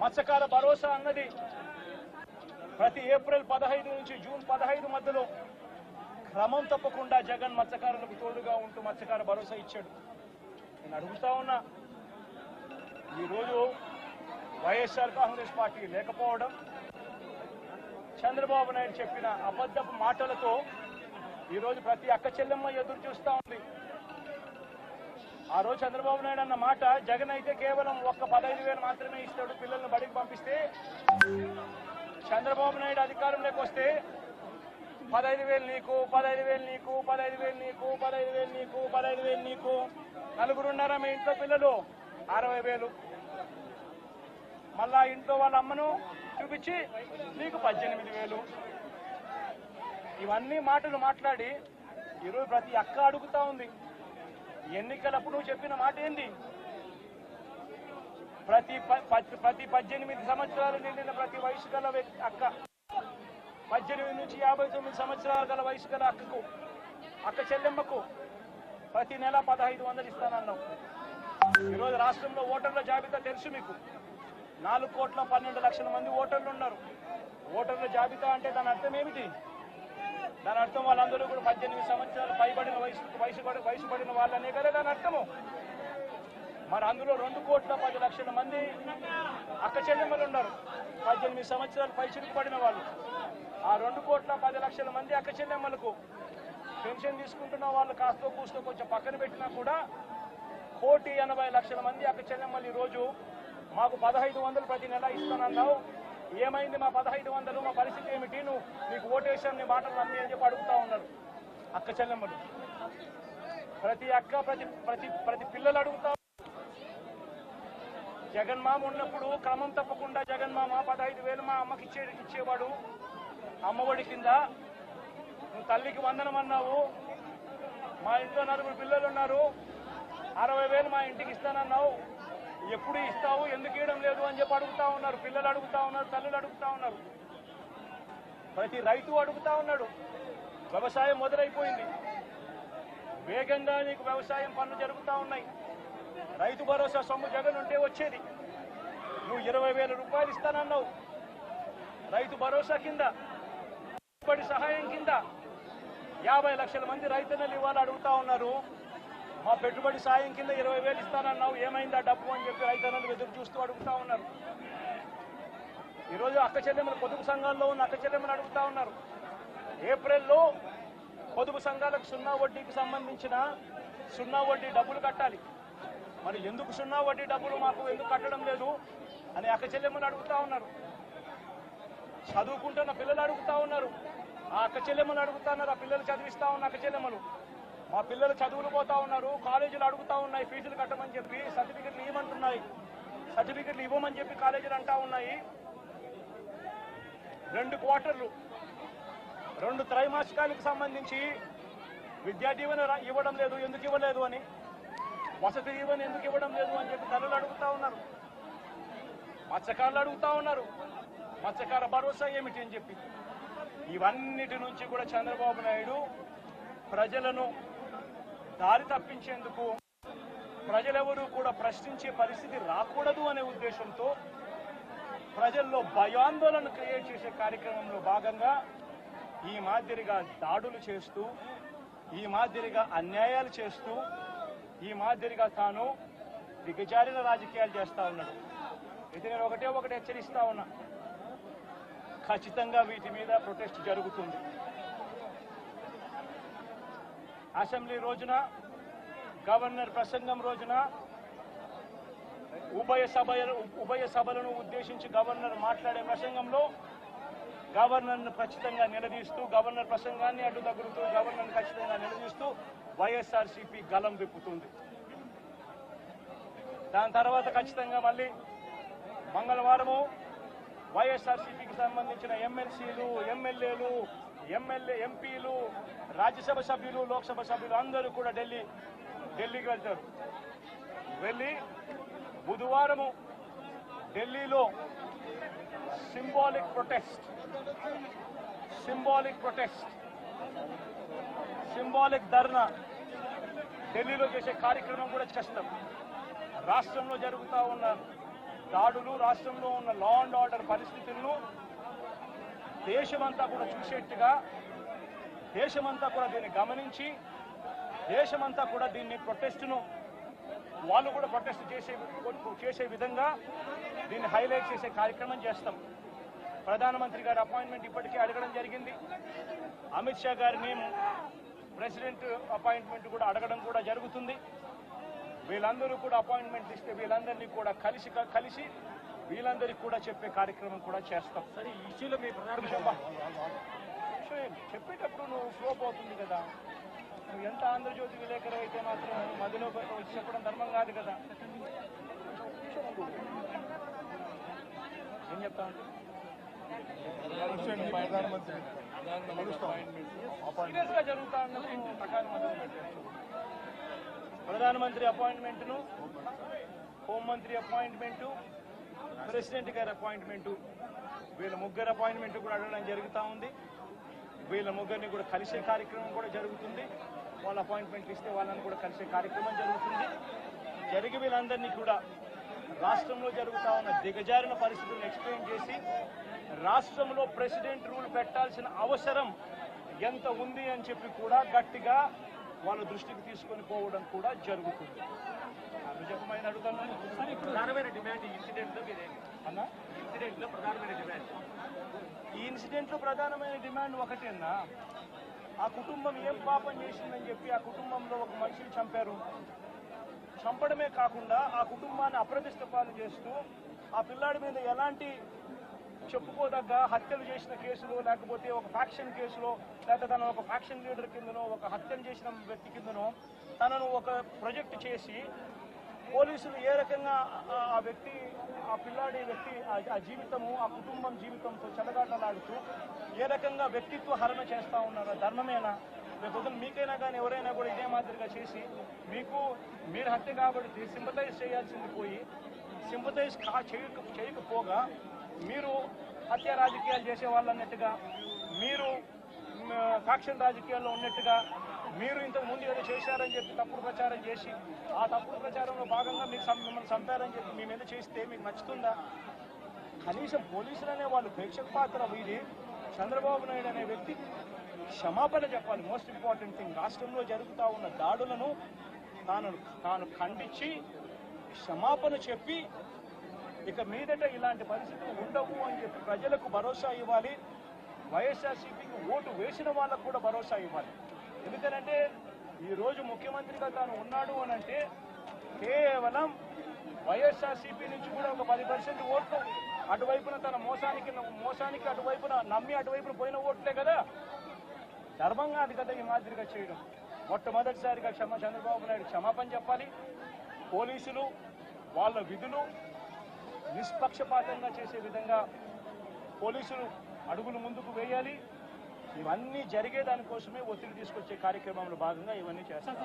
మత్స్యకార భరోసా అన్నది ప్రతి ఏప్రిల్ 15 నుంచి జూన్ 15 మధ్యలో క్రమం తప్పకుండా జగన్ మత్స్యకారులకు తోడుగా ఉంటూ మత్స్యకార భరోసా ఇచ్చాడు. నేను అడుగుతా ఉన్నా, ఈరోజు వైఎస్ఆర్ కాంగ్రెస్ పార్టీ లేకపోవడం, చంద్రబాబు నాయుడు చెప్పిన అబద్ధపు మాటలతో ఈరోజు ప్రతి అక్క చెల్లెమ్మ ఎదురు చూస్తూ ఉంది. ఆ రోజు చంద్రబాబు నాయుడు అన్న మాట, జగన్ అయితే కేవలం ఒక్క 15,000 మాత్రమే ఇస్తాడు పిల్లల్ని బడికి పంపిస్తే, చంద్రబాబు నాయుడు అధికారంలోకి వస్తే 15,000 నీకు, 15,000 నీకు, 15,000 నీకు, 15,000 నీకు, 15,000 నీకు, నలుగురున్నారా మీ ఇంట్లో పిల్లలు 60,000, మళ్ళా ఇంట్లో వాళ్ళ అమ్మను చూపించి నీకు 18,000. ఇవన్నీ మాటలు మాట్లాడి ఈరోజు ప్రతి అక్క అడుగుతా ఉంది. ఎన్నికలప్పుడు చెప్పిన మాట ఏంది? ప్రతి 18 సంవత్సరాలు నిండిన ప్రతి వయసు గల అక్క, 18 నుంచి 59 సంవత్సరాల గల వయసు గల అక్కకు, అక్క చెల్లెమ్మకు ప్రతి నెల 1,500 ఇస్తానన్నాం. ఈరోజు రాష్ట్రంలో ఓటర్ల జాబితా తెలుసు మీకు. 4,12,00,000 మంది ఓటర్లు ఉన్నారు. ఓటర్ల జాబితా అంటే దాని అర్థం ఏమిటి? దాని అర్థం వాళ్ళందరూ కూడా 18 సంవత్సరాలు పైబడిన వయసు పడిన వాళ్ళనే కదా దాని అర్థము. మరి అందులో 2,10,00,000 మంది అక్క చెల్లెమ్మలు ఉన్నారు, 18 సంవత్సరాలు పైచుకు పడిన వాళ్ళు. ఆ 2,10,00,000 మంది అక్క చెల్లెమ్మలకు పెన్షన్ తీసుకుంటున్న వాళ్ళు కాస్తో కూస్తో కొంచెం పక్కన పెట్టినా కూడా 1,80,00,000 మంది అక్క చెల్లెమ్మలు ఈరోజు మాకు 1,500 ప్రతి నెల ఇస్తానన్నావు, ఏమైంది మా 1,500, మా పరిస్థితి ఏమిటి, నీకు ఓటేషన్ నీ మాటలు నమ్మి అని చెప్పి అడుగుతా ఉన్నారు అక్క చెల్లెమ్మలు. ప్రతి అక్క ప్రతి పిల్లలు అడుగుతా. జగన్మామ ఉన్నప్పుడు క్రమం తప్పకుండా జగన్మామ 15,000 మా అమ్మకి ఇచ్చేవాడు అమ్మఒడి కింద. నువ్వు తల్లికి వందనం అన్నావు, మా ఇంట్లో 4 పిల్లలు ఉన్నారు, 60,000 మా ఇంటికి ఇస్తానన్నావు, ఎప్పుడు ఇస్తావు, ఎందుకు ఇవ్వడం లేదు అని చెప్పి అడుగుతా ఉన్నారు. పిల్లలు అడుగుతా ఉన్నారు, తల్లులు అడుగుతా ఉన్నారు, ప్రతి రైతు అడుగుతా ఉన్నాడు. వ్యవసాయం మొదలైపోయింది, వేగంగా నీకు వ్యవసాయం పనులు జరుగుతూ ఉన్నాయి. రైతు భరోసా సొమ్ము జగన్ ఉంటే వచ్చేది. నువ్వు 20,000 రూపాయలు ఇస్తానన్నావు రైతు భరోసా కింద. పెట్టుబడి సహాయం కింద 50 లక్షల మంది రైతన్నలు ఇవాళ అడుగుతా ఉన్నారు, మా పెట్టుబడి సాయం కింద 20,000 ఇస్తానన్నావు, ఏమైందా డబ్బు అని చెప్పి రైతన్నలు ఎదురు చూస్తూ అడుగుతా ఉన్నారు. ఈరోజు అక్క చెల్లెమ్మలు, పొదుపు సంఘాల్లో ఉన్న అక్క చెల్లెమ్మలు అడుగుతా ఉన్నారు, ఏప్రిల్లో పొదుపు సంఘాలకు 0 వడ్డీకి సంబంధించిన 0 వడ్డీ డబ్బులు కట్టాలి, మరి ఎందుకు 0 వడ్డీ డబ్బులు మాకు ఎందుకు కట్టడం లేదు అని అక్క చెల్లెమ్మలు అడుగుతా ఉన్నారు. చదువుకుంటున్న పిల్లలు అడుగుతా ఉన్నారు, ఆ అక్క చెల్లెమ్మలు అడుగుతా ఉన్నారు. ఆ పిల్లలు చదివిస్తా ఉన్న అక్క చెల్లెమ్మలు, మా పిల్లలు చదువులు పోతా ఉన్నారు, కాలేజీలు అడుగుతా ఉన్నాయి ఫీజులు కట్టమని చెప్పి, సర్టిఫికెట్లు ఇవ్వమంటున్నాయి, సర్టిఫికెట్లు ఇవ్వమని చెప్పి కాలేజీలు అంటా ఉన్నాయి. 2 క్వార్టర్లు 2 త్రైమాసికాలకు సంబంధించి విద్యా దీవెన ఇవ్వడం లేదు, ఎందుకు ఇవ్వలేదు అని, వసతి దీవెన ఎందుకు ఇవ్వడం లేదు అని చెప్పి తల్లులు అడుగుతా ఉన్నారు, మత్స్యకారులు అడుగుతా ఉన్నారు, మత్స్యకార భరోసా ఏమిటి అని చెప్పి. ఇవన్నిటి నుంచి కూడా చంద్రబాబు నాయుడు ప్రజలను దారి తప్పించేందుకు, ప్రజలెవరూ కూడా ప్రశ్నించే పరిస్థితి రాకూడదు అనే ఉద్దేశంతో ప్రజల్లో భయాందోళన క్రియేట్ చేసే కార్యక్రమంలో భాగంగా ఈ మాదిరిగా దాడులు చేస్తూ, ఈ మాదిరిగా అన్యాయాలు చేస్తూ, ఈ మాదిరిగా తాను దిగజారిన రాజకీయాలు చేస్తా ఉన్నాడు. ఇది నేను ఒకటే హెచ్చరిస్తా ఉన్నా, ఖచ్చితంగా వీటి మీద ప్రొటెస్ట్ జరుగుతుంది. అసెంబ్లీ రోజున, గవర్నర్ ప్రసంగం రోజున ఉభయ సభలను ఉద్దేశించి గవర్నర్ మాట్లాడే ప్రసంగంలో గవర్నర్ను ఖచ్చితంగా నిలదీస్తూ, గవర్నర్ ప్రసంగాన్ని అడ్డుతగులుతూ, గవర్నర్ను ఖచ్చితంగా నిలదీస్తూ వైఎస్ఆర్సీపీ గలం విప్పుతుంది. దాని తర్వాత ఖచ్చితంగా మళ్ళీ మంగళవారము వైఎస్ఆర్సీపీకి సంబంధించిన ఎమ్మెల్సీలు, ఎమ్మెల్యేలు, ఎంపీలు, రాజ్యసభ సభ్యులు, లోక్సభ సభ్యులు అందరూ కూడా ఢిల్లీకి వెళ్తారు. వెళ్ళి బుధవారము ఢిల్లీలో సింబాలిక్ ధర్నా ఢిల్లీలో చేసే కార్యక్రమం కూడా చేస్తాం. రాష్ట్రంలో జరుగుతూ ఉన్న దాడులు, రాష్ట్రంలో ఉన్న లా అండ్ ఆర్డర్ పరిస్థితులను దేశమంతా కూడా చూసేట్టుగా, దేశమంతా కూడా దీన్ని గమనించి, దేశమంతా కూడా దీన్ని ప్రొటెస్ట్ను వాళ్ళు కూడా ప్రొటెస్ట్ చేసే విధంగా దీన్ని హైలైట్ చేసే కార్యక్రమం చేస్తాం. ప్రధానమంత్రి గారి అపాయింట్మెంట్ ఇప్పటికే అడగడం జరిగింది. అమిత్ షా గారిని ప్రెసిడెంట్ అపాయింట్మెంట్ కూడా అడగడం కూడా జరుగుతుంది. వీళ్ళందరూ కూడా అపాయింట్మెంట్ ఇస్తే వీళ్ళందరినీ కూడా కలిసి వీళ్ళందరికీ కూడా చెప్పే కార్యక్రమం కూడా చేస్తాం. సరే, ఈ ఇష్యూలో మీ చెప్పేటప్పుడు నువ్వు ఫ్లో పోతుంది కదా. నువ్వు ఎంత ఆంధ్రజ్యోతి విలేకరు అయితే మాత్రం మధ్యలో వచ్చి చెప్పడం ధర్మం కాదు కదా. ఏం చెప్తా ఉంటే సీరియస్ గా జరుగుతా ఉన్నప్పుడు ప్రకారం మొదలు పెట్టారు. ప్రధానమంత్రి అపాయింట్మెంట్ను, హోంమంత్రి అపాయింట్మెంటు, ప్రెసిడెంట్ గారి అపాయింట్మెంటు, వీళ్ళ ముగ్గురు అపాయింట్మెంట్ కూడా అడగడం జరుగుతూ ఉంది. వీళ్ళ ముగ్గురిని కూడా కలిసే కార్యక్రమం కూడా జరుగుతుంది. వాళ్ళ అపాయింట్మెంట్లు ఇస్తే వాళ్ళని కూడా కలిసే కార్యక్రమం జరుగుతుంది. జరిగి వీళ్ళందరినీ కూడా రాష్ట్రంలో జరుగుతూ ఉన్న దిగజారిన పరిస్థితులను ఎక్స్ప్లెయిన్ చేసి రాష్ట్రంలో ప్రెసిడెంట్ రూల్ పెట్టాల్సిన అవసరం ఎంత ఉంది అని చెప్పి కూడా గట్టిగా వాళ్ళ దృష్టికి తీసుకొని పోవడం కూడా జరుగుతుంది. చెప్పమని అడుగుతున్నాను. ప్రధానమైన డిమాండ్ ఈ ఇన్సిడెంట్లో అన్నా, ఇన్సిడెంట్లో ప్రధానమైన డిమాండ్ ఈ ఇన్సిడెంట్లో ప్రధానమైన డిమాండ్ ఒకటేనా, ఆ కుటుంబం ఏం పాపం చేసిందని చెప్పి ఆ కుటుంబంలో ఒక మనిషిని చంపారు. చంపడమే కాకుండా ఆ కుటుంబాన్ని అప్రతిష్ట పాలు చేస్తూ ఆ పిల్లాడి మీద ఎలాంటి చెప్పుకోదగ్గ హత్యలు చేసిన కేసులో, లేకపోతే ఒక ఫ్యాక్షన్ కేసులో, లేకపోతే తన ఒక ఫ్యాక్షన్ లీడర్ కిందనో, ఒక హత్యలు చేసిన వ్యక్తి కిందనో తనను ఒక ప్రొజెక్ట్ చేసి పోలీసులు ఏ రకంగా ఆ వ్యక్తి, ఆ పిల్లాడి వ్యక్తి ఆ జీవితము, ఆ కుటుంబం జీవితంతో చెలగాటలాడుతూ ఏ రకంగా వ్యక్తిత్వ హరణ చేస్తూ ఉన్నారో ధర్మమేనా? లేకపోతే మీకైనా కానీ ఎవరైనా కూడా ఇదే మాదిరిగా చేసి మీరు హత్య కాబట్టి సింపతైజ్ చేయాల్సింది పోయి సింపతైజ్ చేయకపోగా మీరు హత్య రాజకీయాలు చేసే వాళ్ళు అన్నట్టుగా, మీరు ఫ్యాక్షన్ రాజకీయాల్లో ఉన్నట్టుగా, మీరు ఇంతకు ముందు ఏదో చేశారని చెప్పి తప్పుడు ప్రచారం చేసి ఆ తప్పుడు ప్రచారంలో భాగంగా మిమ్మల్ని చంపారని చెప్పి మీ మీద చేస్తే మీకు నచ్చుతుందా? కనీసం పోలీసులు అనే వాళ్ళు ప్రేక్షక పాత్ర వీడి చంద్రబాబు నాయుడు అనే వ్యక్తి క్షమాపణ చెప్పాలి. మోస్ట్ ఇంపార్టెంట్ థింగ్, రాష్ట్రంలో జరుగుతూ ఉన్న దాడులను తాను ఖండించి క్షమాపణ చెప్పి ఇక మీదట ఇలాంటి పరిస్థితులు ఉండవు అని చెప్పి ప్రజలకు భరోసా ఇవ్వాలి. వైఎస్ఆర్సీపీకి ఓటు వేసిన వాళ్ళకు కూడా భరోసా ఇవ్వాలి. ఎందుకనంటే ఈరోజు ముఖ్యమంత్రిగా తాను ఉన్నాడు అని అంటే కేవలం వైఎస్ఆర్సీపీ నుంచి కూడా ఒక 10% ఓట్లు అటువైపున తన మోసానికి అటువైపున నమ్మి అటువైపున పోయిన ఓట్లే కదా. ధర్మంగా అది కదా ఈ మాదిరిగా చేయడం. మొట్టమొదటిసారిగా చంద్రబాబు నాయుడు క్షమాపణ చెప్పాలి. పోలీసులు వాళ్ళ విధులు నిష్పక్షపాతంగా చేసే విధంగా పోలీసులు అడుగులు ముందుకు వేయాలి. ఇవన్నీ జరిగే దానికోసమే ఒత్తిడి తీసుకొచ్చే కార్యక్రమంలో భాగంగా ఇవన్నీ చేస్తారు.